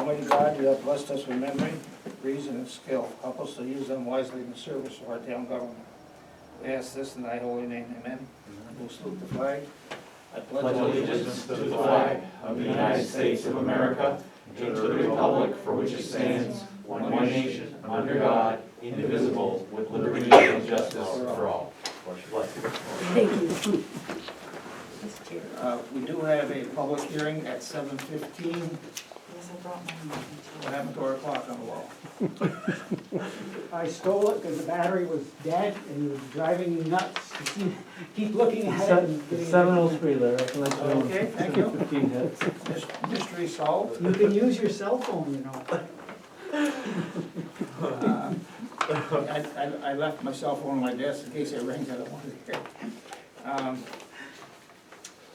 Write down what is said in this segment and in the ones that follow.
Almighty God, you have blessed us with memory, reason, and skill. Help us to use them wisely in the service of our town government. We ask this in thy holy name, amen. We'll salute the flag. I Pledge allegiance to the flag of the United States of America and to the republic for which it stands, one nation, under God, indivisible, with liberty and justice for all. Thank you. We do have a public hearing at 7:15. Yes, I brought mine. What happened to our clock on the wall? I stole it because the battery was dead and he was driving me nuts to keep looking at it. and getting it. 7:03 there, I can let you know. Okay, thank you. 15 hits. Mystery solved. You can use your cell phone, you know. I left my cell phone on my desk in case it rings, I don't want to hear.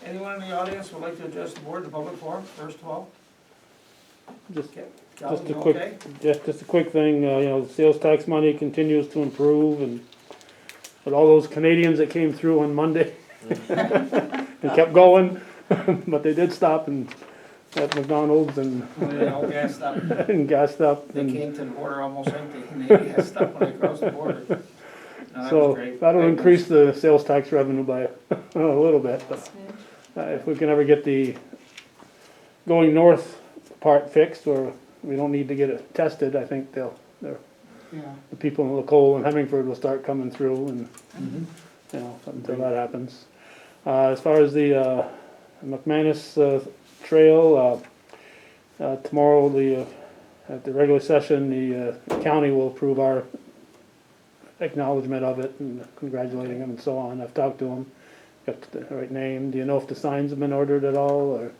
Anyone in the audience would like to address the board, the public forum, first of all? Just Calvin, a you quick, okay? just a quick thing, sales tax money continues to improve, and with all those Canadians that came through on Monday, and kept going, but they did stop at McDonald's and, They all gassed up. and gassed up. They And came to the border almost empty, and they gassed up when they crossed the border. No, that was so great. that'll Great increase the sales tax revenue by a little bit, but if we can ever get the going north part fixed, or we don't need to get it tested, I think Yeah. the people in Lacole and Hemmingford will start coming through, and until that happens. As far as the McManus Trail, tomorrow at the regular session, the county will approve our acknowledgement of it and congratulating them and so on. I've talked to them, got the right name. Do you know if the signs have been ordered at all, or?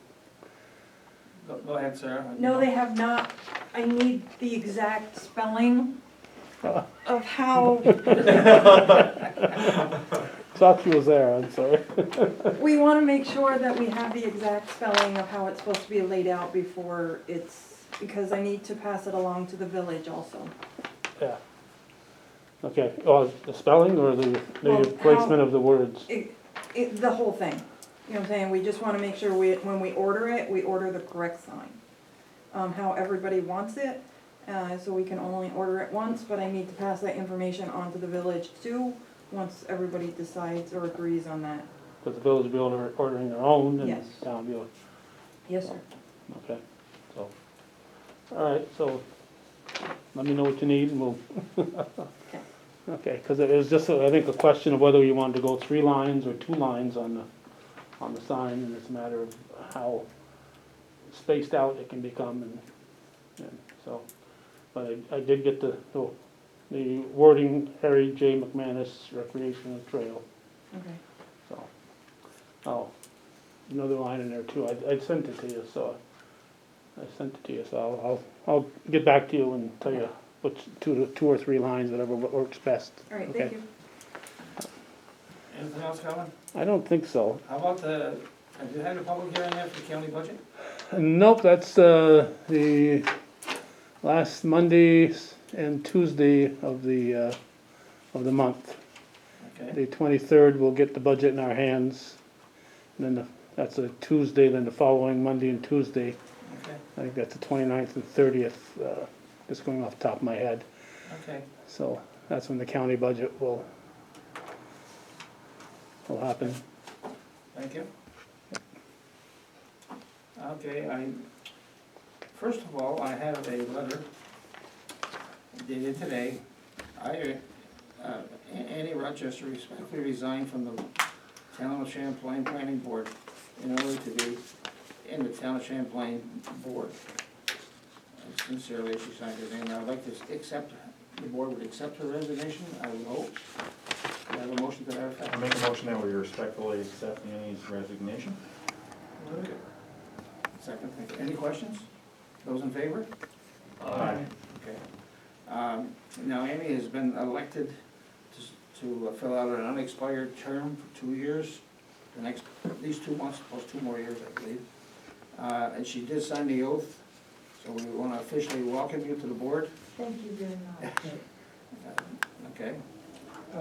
Go ahead, Sarah. No, they have not. I need the exact spelling of how, Thought she was there, I'm sorry. we want to make sure that we have the exact spelling of how it's supposed to be laid out before because I need to pass it along to the village also. Yeah. Okay, the spelling or the Well, placement of the words? The whole thing. You know what I'm saying? We just want to make sure when we order the correct sign. How everybody wants it, so we can only order it once, but I need to pass that information on to the village too, once everybody decides or agrees on that. Because the village will be ordering their own, and Yes. town will, Yes, sir. okay, so. All right, so let me know what you need and we'll. Okay, because it was just, I think, a question of whether you wanted to go 3 lines or 2 lines on the sign, and it's a matter of how spaced out it can become, and so. But I did get the wording, Harry J. McManus Recreational Trail, Okay. so. Oh, another line in there too, I sent it to you, so. I'll get back to you and tell you which 2 or 3 lines, whatever works best. All right, Okay. thank you. Anything else, Calvin? I don't think so. How about have you had a public hearing yet for the county budget? Nope, that's the last Monday and Tuesday of the month. Okay, The 23rd, we'll get the budget in our hands. And then that's a Tuesday, then the following Monday and Tuesday. okay, I think that's the 29th and 30th, just going off the top of my head. okay. So that's when the county budget will happen. Thank you. Okay, first of all, I have a letter dated today. Annie Rochester respectfully resigned from the Town of Champlain Planning Board in order to be in the Town of Champlain Board. Sincerely, she signed her name. I'd like to the board would accept her resignation, I would hope. Do I have a motion to that effect? I make a motion that we respectfully accept Annie's resignation. Second, thank you. Any questions? Those in favor? Aye. Okay. Now, Amy has been elected to fill out an unexpired term for 2 years, the next, at least 2 months, plus 2 more years, I believe. And she did sign the oath, so we want to officially welcome you to the board. Thank you very much. Okay.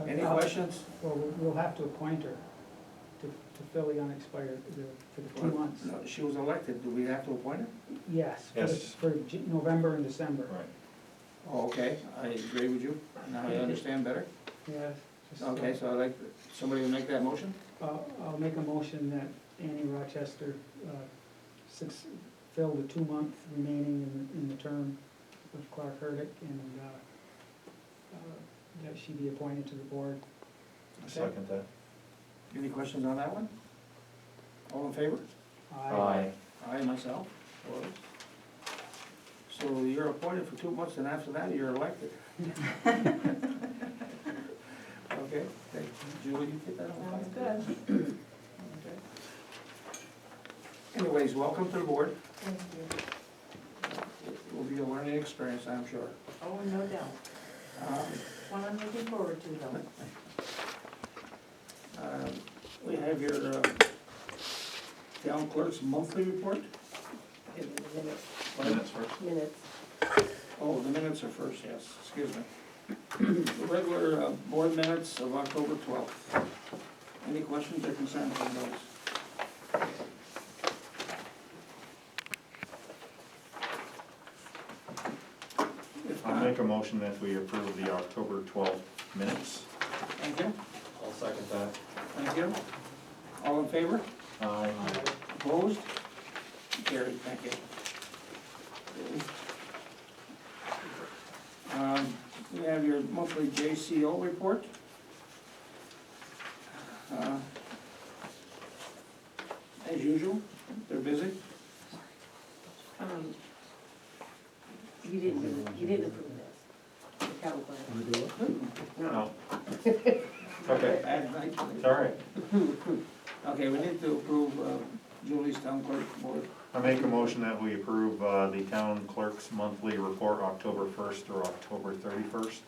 Any questions? Well, we'll have to appoint her to fill the unexpired, for the 2 months. No, she was elected, do we have to appoint her? Yes, Yes. for November and December. Right. Oh, okay, I agree with you, now I understand better. Yes. just, Okay, so I'd like, somebody will make that motion? I'll make a motion that Annie Rochester, fill the 2 month remaining in the term of Clark Hurdick, and, that she be appointed to the board. I second that. Any questions on that one? All in favor? Aye. I myself, was. So you're appointed for 2 months, and after that, you're elected. Okay, thank you. Julie, you get that on file? Sounds good. Okay. Anyways, welcome to the board. Thank you. It will be a learning experience, I'm sure. Oh, no doubt. Um, One I'm looking forward to, though. We have your town clerk's monthly report. Minutes first. Minutes. Oh, the minutes are first, yes, excuse me. The regular board minutes of October 12th. Any questions or concerns on those? If I'll not, make a motion that we approve the October 12th minutes. thank you, I'll second that. thank you. All in favor? Aye. Opposed? Carried, thank you. We have your monthly JCO report. As usual, they're busy. You didn't approve this. The cattle plan. No. Okay, Bad night. it's all right. Okay, we need to approve Julie's town clerk board. I make a motion that we approve the town clerk's monthly report, October 1st through October 31st.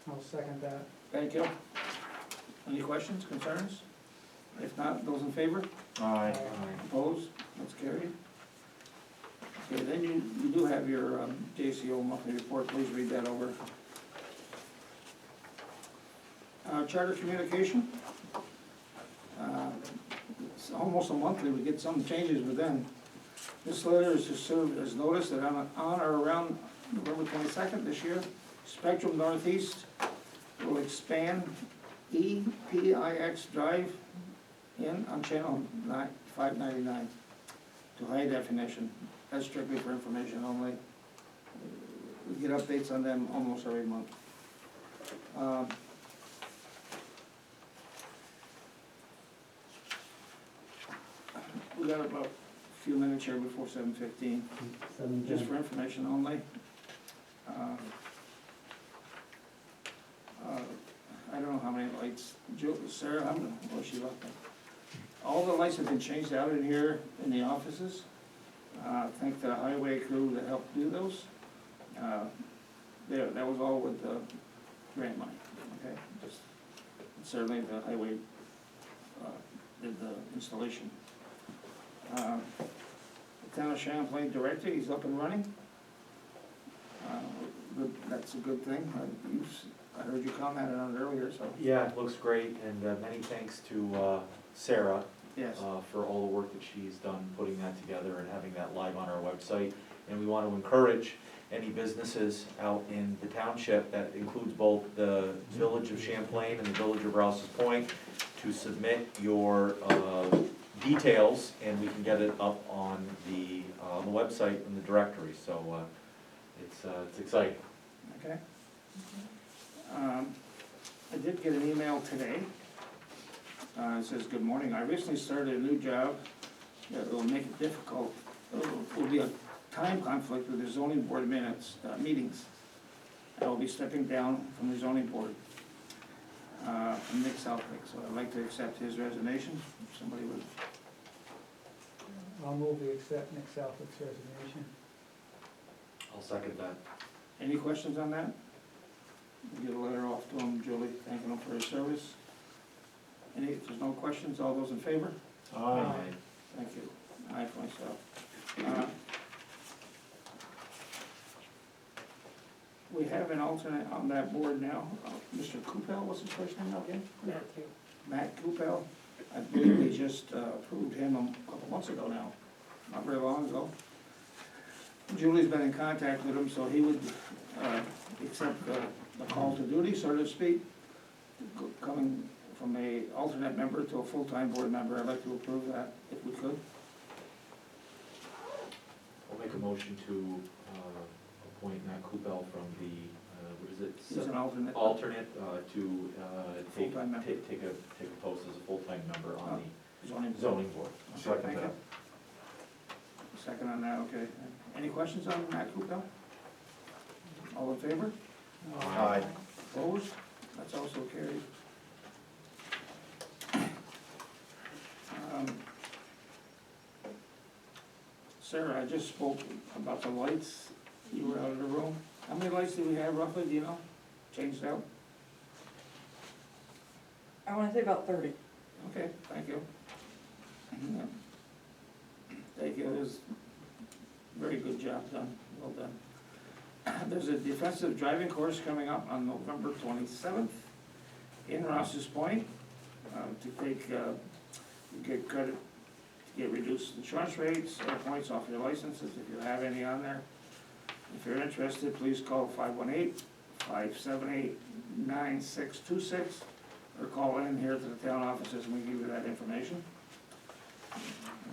I'll second that. Thank you. Any questions, concerns? If not, those in favor? Aye. Opposed? That's carried. Okay, then you do have your JCO monthly report, please read that over. Charter communication. It's almost a monthly, we get some changes with them. This letter is to serve as notice that on or around November 22nd this year, Spectrum Northeast will expand EPIX Drive in on channel 599 to high definition. That's strictly for information only. We get updates on them almost every month. We got about a few minutes here before 7:15, just for information only. I don't know how many lights, Sarah, how many, oh, she left them. All the lights have been changed out in here in the offices. Thank the highway crew that helped do those. That was all with the grant money, okay? Just certainly the highway did the installation. The town of Champlain director, he's up and running. That's a good thing. I heard you commented on it earlier, so, Yeah, it looks great, and many thanks to Sarah yes. for all the work that she's done putting that together and having that live on our website. And we want to encourage any businesses out in the township, that includes both the village of Champlain and the village of Rouse's Point, to submit your details, and we can get it up on the website in the directory, so it's exciting. Okay. I did get an email today. It says, "Good morning, I recently started a new job that will make it difficult. Will be a time conflict with the zoning board meetings. I will be stepping down from the zoning board, from Nick Southwick, so I'd like to accept his resignation." If somebody would, I'll move to accept Nick Southwick's resignation. I'll second that. any questions on that? We'll get a letter off to him, Julie, thanking him for his service. If there's no questions, all those in favor? Aye. Thank you. Aye for myself. We have an alternate on that board now. Mr. Coupel, what's his first name again? Matthew. Matt Kupel. I believe we just approved him a couple months ago now, not very long ago. Julie's been in contact with him, so he would accept the call to duty, so to speak, coming from a alternate member to a full-time board member. I'd like to approve that, if we could. I'll make a motion to appoint Matt Kupel from the, what is it? He's an alternate. Alternate to take Full-time member. a post as a full-time member on Zoning. the zoning board. Okay, Second thank that. you. Second on that, okay. Any questions on Matt Kupel? All in favor? Aye. Opposed? That's also carried. Sarah, I just spoke about the lights. You were out of the room. How many lights do we have roughly, do you know? Changed out? I wanna say about 30. Okay, thank you. Thank you, it was a very good job done, well done. There's a defensive driving course coming up on November 27th in Ross's Point to take, get credit, to get reduced insurance rates or points off your licenses if you have any on there. If you're interested, please call 518-578-9626 or call in here to the town offices and we give you that information.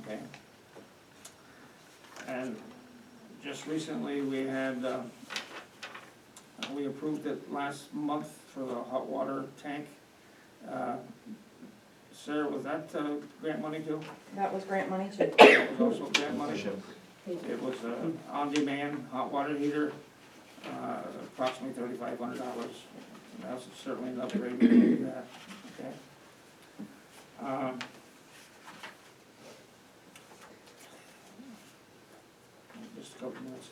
Okay. And just recently, we had, we approved it last month for the hot water tank. Sarah, was that grant money too? That was grant money too. That was also grant money? It was an on-demand hot water heater, approximately $3,500. That's certainly an upgrade, we can do that, okay? Just a couple minutes.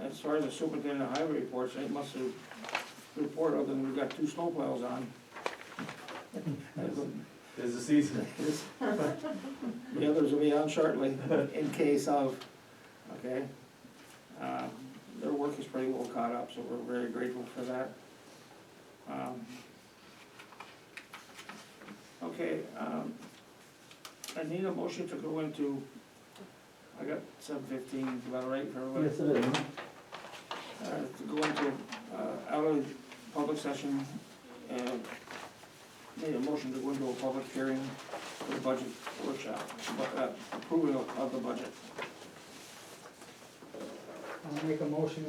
As far as the superintendent highway reports, it must have report other than we've got 2 snowplows on. There's a season. The others will be on shortly in case of, okay? Their work is pretty well caught up, so we're very grateful for that. Okay, I need a motion to go into, I got 7:15, is that all right for everybody? Yes, it is. To go into, out of public session, need a motion to go into a public hearing for the budget workshop, approval of the budget. I'll make a motion,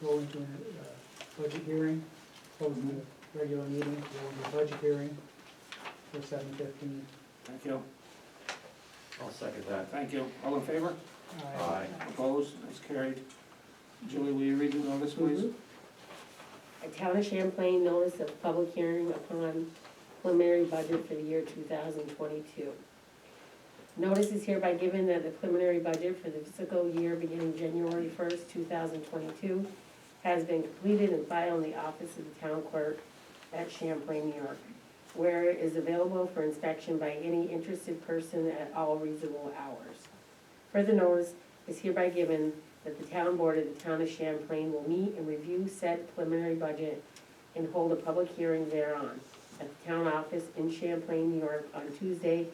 we go into a budget hearing, close the regular meeting, go into a budget hearing for 7:15. Thank you, I'll second that. thank you. All in favor? Aye. Opposed? That's carried. Julie, will you read the notice, please? A Town of Champlain notice of public hearing upon preliminary budget for the year 2022. Notice is hereby given that the preliminary budget for the fiscal year beginning January 1st, 2022 has been completed and filed in the office of the town clerk at Champlain, New York, where it is available for inspection by any interested person at all reasonable hours. Further notice is hereby given that the town board of the town of Champlain will meet and review said preliminary budget and hold a public hearing thereon at the town office in Champlain, New York on Tuesday,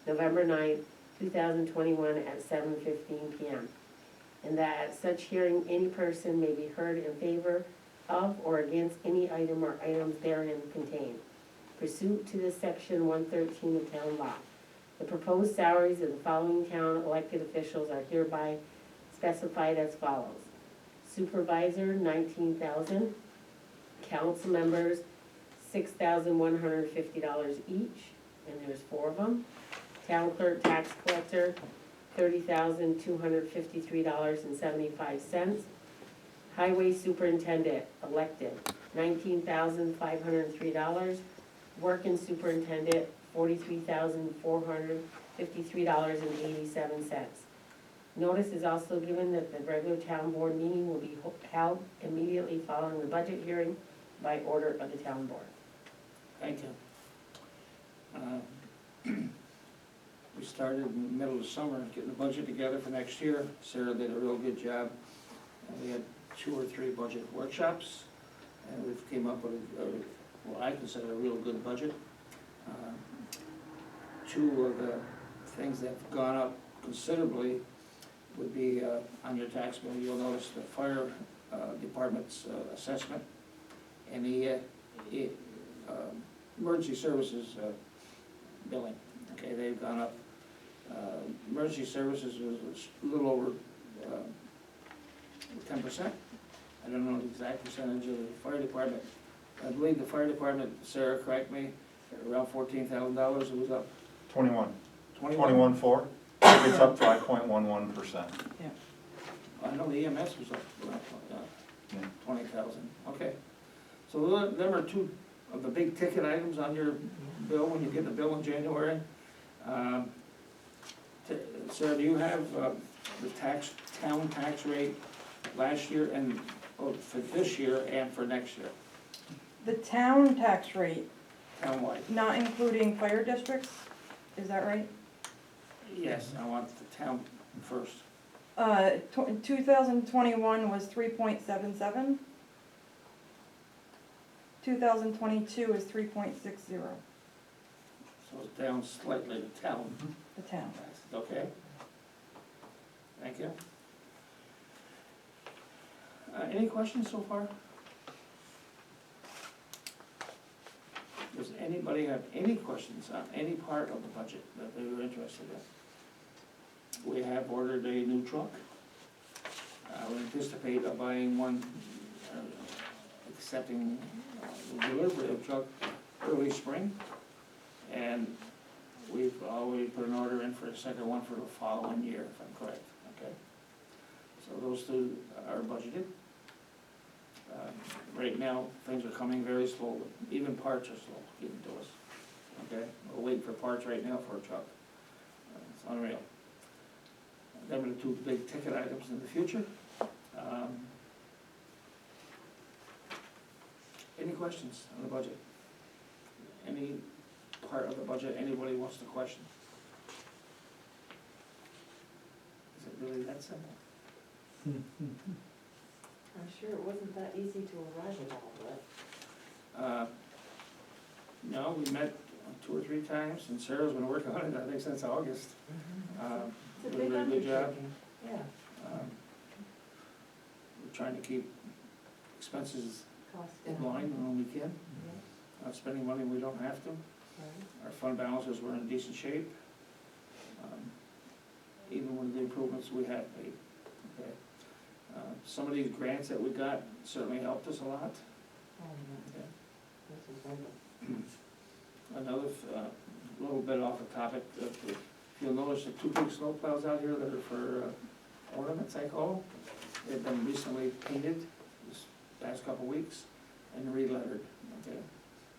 November 9th, 2021 at 7:15 p.m. And that at such hearing, any person may be heard in favor of or against any item or items therein contained, pursuant to this section 113 of town law. The proposed salaries of the following town elected officials are hereby specified as follows. Supervisor, $19,000. Council members, $6,150 each, and there's 4 of them. Town clerk, tax collector, $30,253.75. Highway superintendent, elected, $19,503. Working superintendent, $43,453.87. Notice is also given that the regular town board meeting will be held immediately following the budget hearing by order of the town board. Thank you. We started in the middle of summer, getting the budget together for next year. Sarah did a real good job. And we had 2 or 3 budget workshops, and we've came up with what I consider a real good budget. Two of the things that have gone up considerably would be on your tax bill. You'll notice the fire department's assessment and the emergency services billing. Okay, they've gone up. Emergency services was a little over 10%. I don't know the exact percentage of the fire department. I believe the fire department, Sarah, correct me, around $14,000 it was up. 21.4, it's up 5.11%. I know the EMS was up Yeah. 20,000, okay. So them are two of the big ticket items on your bill when you get the bill in January. Sarah, do you have the town tax rate last year and for this year and for next year, The town tax rate, townwide? not including fire districts, is that right? Yes, I want the town first. 2021 was 3.77. 2022 is 3.60, So it's down slightly, the town. the town. Okay. Thank you. Any questions so far? Does anybody have any questions on any part of the budget that they were interested in? We have ordered a new truck. We anticipate buying one, accepting the delivery of truck early spring. And we've already put an order in for a second one for the following year, if I'm correct, okay? So those two are budgeted. Right now, things are coming very slowly, even parts are slow getting to us, okay? We're waiting for parts right now for a truck. It's unreal. Them are the two big ticket items in the future. Any questions on the budget? Any part of the budget anybody wants to question? Is it really that simple? I'm sure it wasn't that easy to arrive at all, but. No, we met 2 or 3 times, and Sarah's been working on it, I think, since August. It's a Doing big a very good job. undertaking, yeah, We're trying to keep expenses cost in down. line when we can, Yeah, not spending money we don't have to. right. Our fund balances were in decent shape, even with the improvements we have made. Okay. Some of these grants that we got certainly helped us a lot. Oh, yeah, Okay. this is wonderful. Another little bit off the topic, if you'll notice the 2 big snow plows out here that are for ornaments, I call them. They've been recently painted this past couple weeks and re-lettered, okay?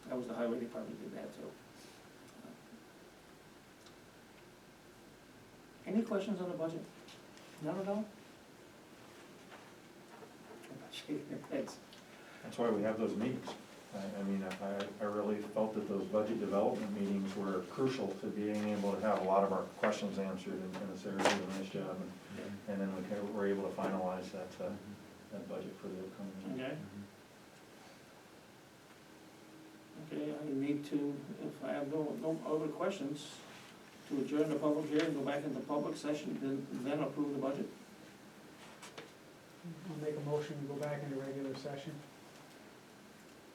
That was the highway department did that too. Any questions on the budget? None at all? Shaking your heads. That's why we have those meetings. I mean, I really felt that those budget development meetings were crucial to being able to have a lot of our questions answered, and Sarah did a nice job, and then we're able to finalize that budget for the upcoming year. Okay. Okay, I need to, if I have no other questions, to adjourn the public hearing, go back into public session, then approve the budget. I'll make a motion to go back into regular session.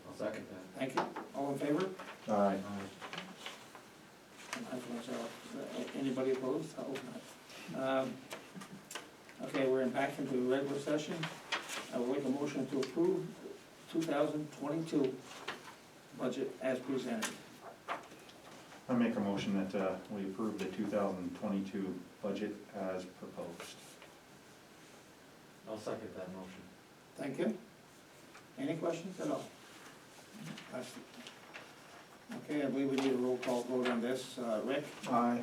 I'll second that. Thank you. All in favor? Aye. I for myself. Anybody opposed? I'll open it. Okay, we're back into regular session. I will make a motion to approve 2022 budget as presented. I make a motion that we approve the 2022 budget as proposed. I'll second that motion. Thank you. Any questions at all? Okay, I believe we need a roll call vote on this. Rick? Aye.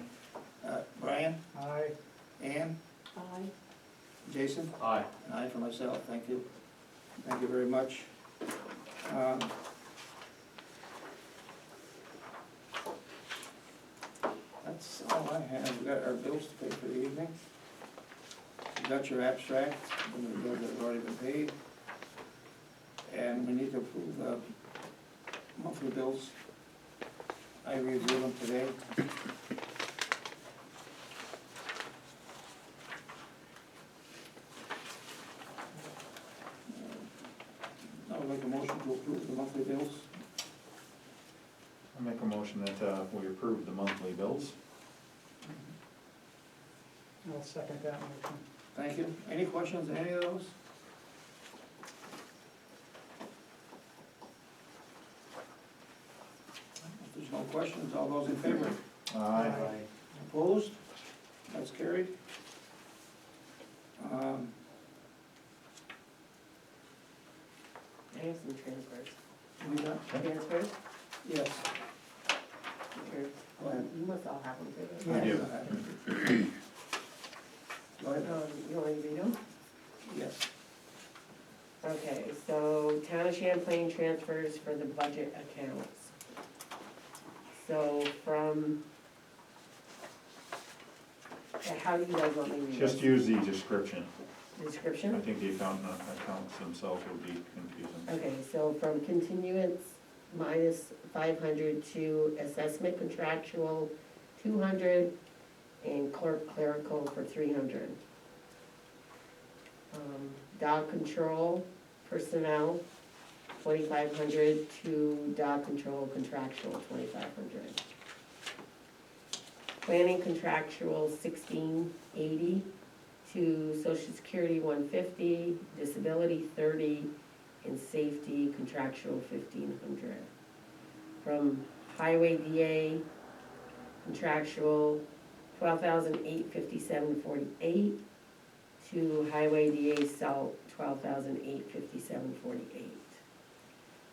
Brian? Aye. Ann? Aye. Jason? Aye. And I for myself, thank you. Thank you very much. That's all I have. We got our bills to pay for the evening. You got your abstract, and the bills that have already been paid. And we need to approve the monthly bills I reviewed them today. I would like a motion to approve the monthly bills. I make a motion that we approve the monthly bills. I'll second that motion. Thank you. Any questions on any of those? If there's no questions, all those in favor? Aye. Opposed? That's carried. I have some transfers. We got, Transfers? yes. Go ahead. You must all have them too. I do. Go ahead. You want me to read them? Yes. Okay, so Town of Champlain transfers for the budget accounts. So from, how do you guys want me to read Just this? use the description. I Description? think the accounts themselves would be confusing. Okay, so from continuance minus 500 to assessment contractual 200 and clerical for 300. Dog control personnel 2,500 to dog control contractual 2,500. Planning contractual 1,680 to social security 150, disability 30, and safety contractual 1,500. From highway DA contractual 12,857.48 to highway DA salt 12,857.48.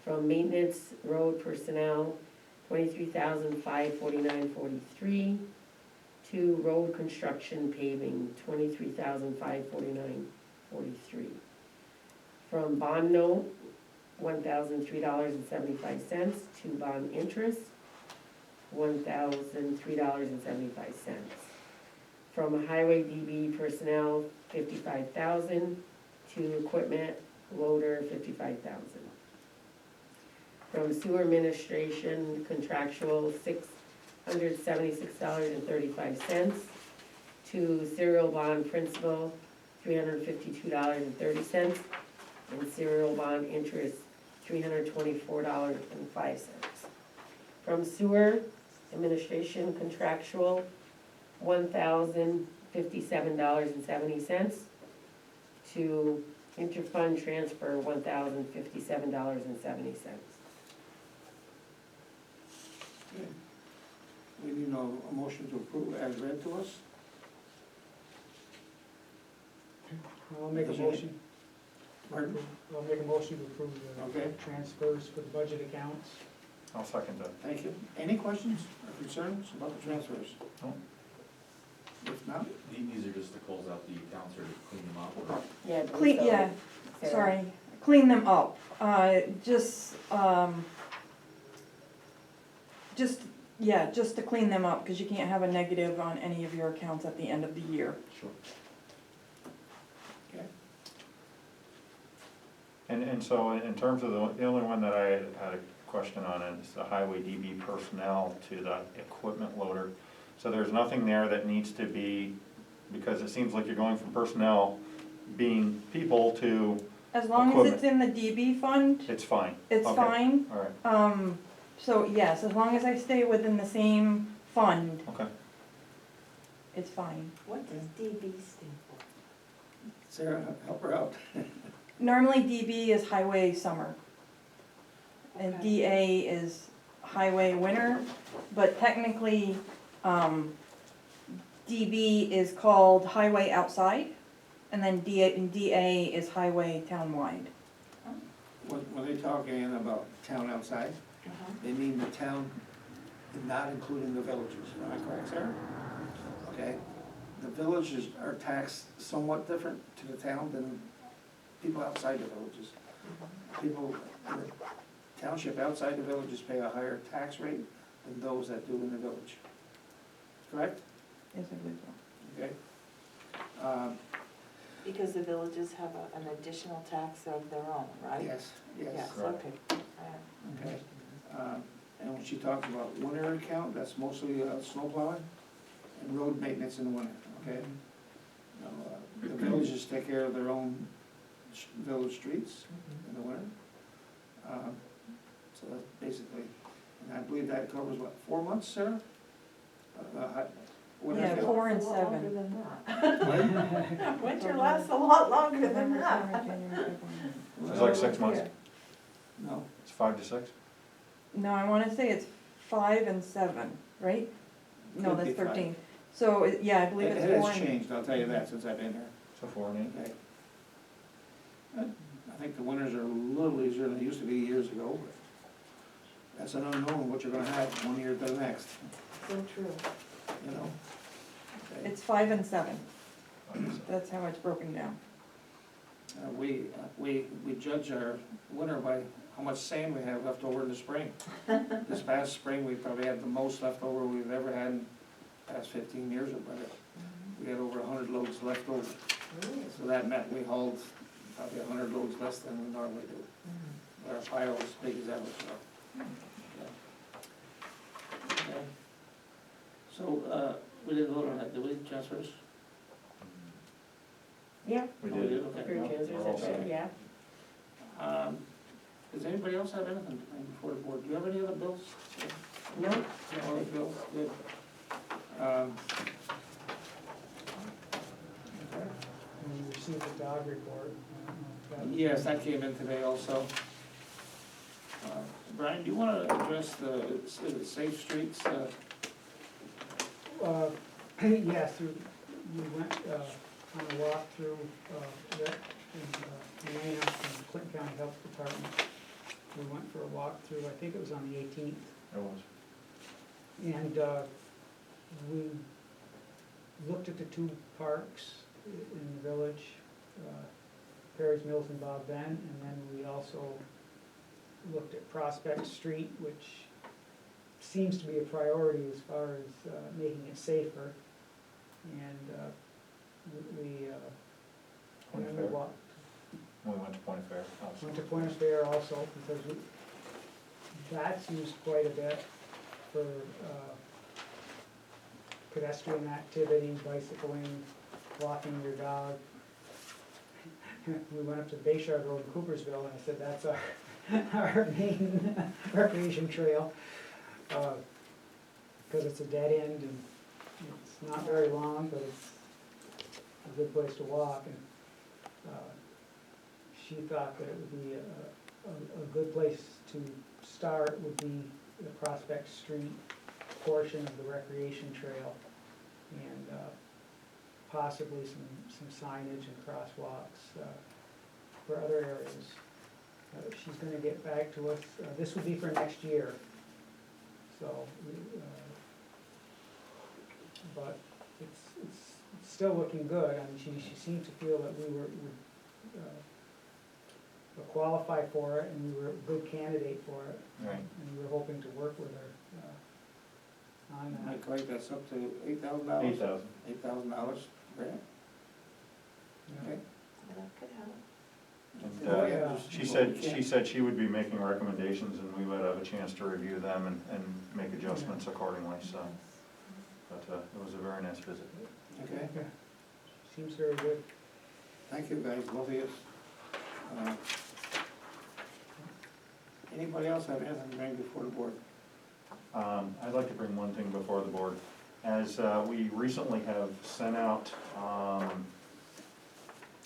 From maintenance road personnel 23,549.43 to road construction paving 23,549.43. From bond note $1,003.75 to bond interest $1,003.75. From highway DB personnel 55,000 to equipment loader 55,000. From sewer administration contractual $676.35 to serial bond principal $352.30 and serial bond interest $324.05. From sewer administration contractual $1,057.70 to interfund transfer $1,057.70. We need a motion to approve as read to us. I'll make a motion. Pardon? I'll make a motion to approve the Okay. transfers for the budget accounts. I'll second that. Thank you. Any questions or concerns about the transfers? No. If not, These are just to close out the accounts or to clean them up, or? Yeah. I believe Clean, so. yeah, Sarah? sorry, clean them up, just to clean them up, because you can't have a negative on any of your accounts at the end of the year. Sure. okay. And so in terms of the only one that I had a question on is the highway DB personnel to the equipment loader. So there's nothing there that needs to be, because it seems like you're going from personnel being people to, As long as it's in the DB fund, it's fine. it's Okay. fine. All right, So yes, as long as I stay within the same fund, okay. it's fine. What does DB stand for? Sarah, help her out. Normally DB is highway summer, and Okay. DA is highway winter, but technically, DB is called highway outside, and then DA is highway townwide. When they talking about town outside, Uh-huh. they mean the town, not including the villages. Am I correct, Sarah? Okay. The villages are taxed somewhat different to the town than people outside the villages. People in the township outside the villages pay a higher tax rate than those that do in the village. Correct? Yes, I believe so. Okay. Because the villages have an additional tax of their own, right? Yes, yes. Yes, Correct. okay. Okay. And when she talks about winter account, that's mostly snow plowing and road maintenance in the winter, okay? Now, the villages take care of their own village streets in the winter. So that's basically, and I believe that covers what, 4 months, Sarah? Winter Yeah, field? 4 and Lasts a lot 7. longer than that. Winter lasts a lot longer than November, that. December, January, February. It's like 6 months, No, it's 5 to 6. No, I wanna say it's 5 and 7, right? No, Could that's be 5. 13. So, yeah, I believe it it's has 4 and. changed, I'll tell you that, since I've been here. So 4 and 8. Okay. I think the winters are a little easier than they used to be years ago, but that's an unknown what you're gonna have from one year to the next, So true. you know? Okay. It's 5 and 7, that's how it's broken down. We judge our winter by how much sand we have left over in the spring. This past spring, we probably had the most left over we've ever had in the past 15 years or better. We had over 100 loads left over. So that meant we hauled probably 100 loads less than we normally do. But our pile was as big as ever, so. Yeah. Okay. So, we didn't vote on that, did we, transfers? Yeah. We Oh, we did. did, okay. For transfers, We're all that's right, set. yeah. Does anybody else have anything to bring before the board? Do you have any other bills? No? No other bills, good. Okay. And we received the dog report. I don't know if that was- Yes, that came in today also. Brian, do you wanna address the, is it Safe Streets, Yes, we went on a walk through Rick and Elena from Clinton County Health Department. We went for a walk through, I think it was on the 18th, It was. and we looked at the 2 parks in the village, Perry's Mills and Bob Ben, and then we also looked at Prospect Street, which seems to be a priority as far as making it safer. And we Point of we Fair. walked, We went to Point of Fair. also. went to Point of Fair also, because that's used quite a bit for pedestrian activities, bicycling, walking your dog. We went up to Bayshard Road in Coopersville, and I said, that's our main recreation trail, because it's a dead end, and it's not very long, but it's a good place to walk, and she thought that it would be a good place to start would be the Prospect Street portion of the recreation trail, and possibly some signage and crosswalks for other areas. She's gonna get back to us, this would be for next year, so, but it's still looking good. I mean, she seemed to feel that we would qualify for it, and we were a good candidate for it, Right. and we were hoping to work with her on that. Mike, like that's up to $8,000? 8,000. $8,000 grant, Yeah. okay? Well, that could help. And, Oh, yeah. she said she would be making recommendations, and we would have a chance to review them and make adjustments accordingly, so. But it was a very nice visit. Okay, Yeah. Seems very good. thank you guys, both of you. Anybody else have anything to bring before the board? I'd like to bring one thing before the board. As we recently have sent out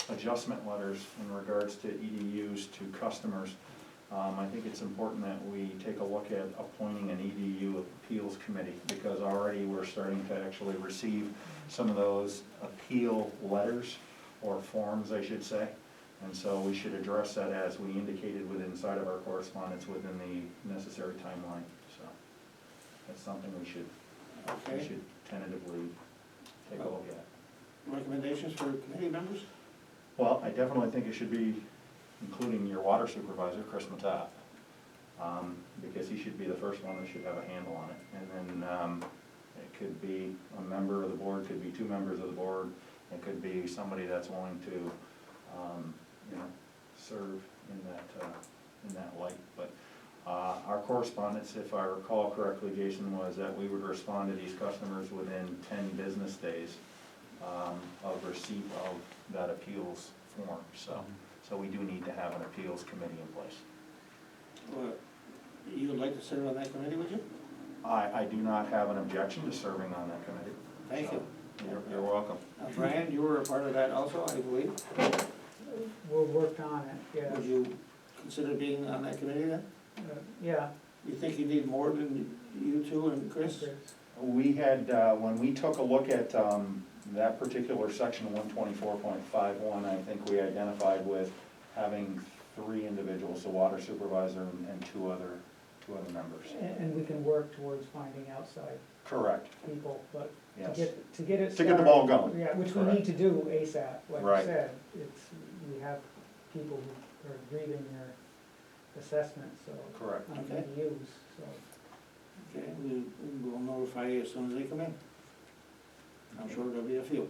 adjustment letters in regards to EDUs to customers, I think it's important that we take a look at appointing an EDU appeals committee, because already we're starting to actually receive some of those appeal letters, or forms, I should say. And so we should address that as we indicated inside of our correspondence within the necessary timeline, so. That's something we should Okay, tentatively take a look at. recommendations for committee members? Well, I definitely think it should be including your water supervisor, Chris Matap, because he should be the first one that should have a handle on it. And then it could be a member of the board, could be 2 members of the board, it could be somebody that's willing to, serve in that light. But Our correspondence, if I recall correctly, Jason, was that we would respond to these customers within 10 business days of receipt of that appeals form, so we do need to have an appeals committee in place. Well, you would like to serve on that committee, would you? I do not have an objection to serving on that committee. Thank you. You're welcome. Brian, you were a part of that also, I believe. We'll work on it, yeah. Would you consider being on that committee then? Yeah. You think you need more than you two and Chris? We had, when we took a look at that particular section 124.51, I think we identified with having 3 individuals, the water supervisor and two other members. And we can work towards finding outside Correct, people, but yes. to get it started. To get the ball going. Yeah, which we Correct. need to do ASAP, like Right. I said. We have people who are grieving their assessment, so. Correct. On Okay. EDUs, so. Okay, we will notify you as soon as they come in. I'm sure there'll be a few.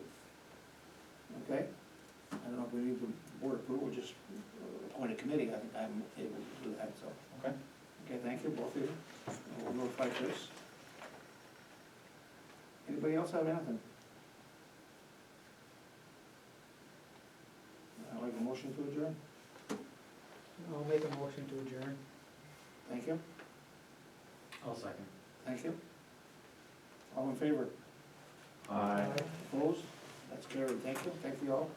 Okay? I don't know if we need the board approval, just appoint a committee, I'm able to do that, so. Okay. Okay, thank you, both of you. We'll notify Chris. Anybody else have anything? I'd like a motion to adjourn. I'll make a motion to adjourn. Thank you. I'll second. Thank you. All in favor? Aye. Opposed? That's carried. Thank you. Thank you all.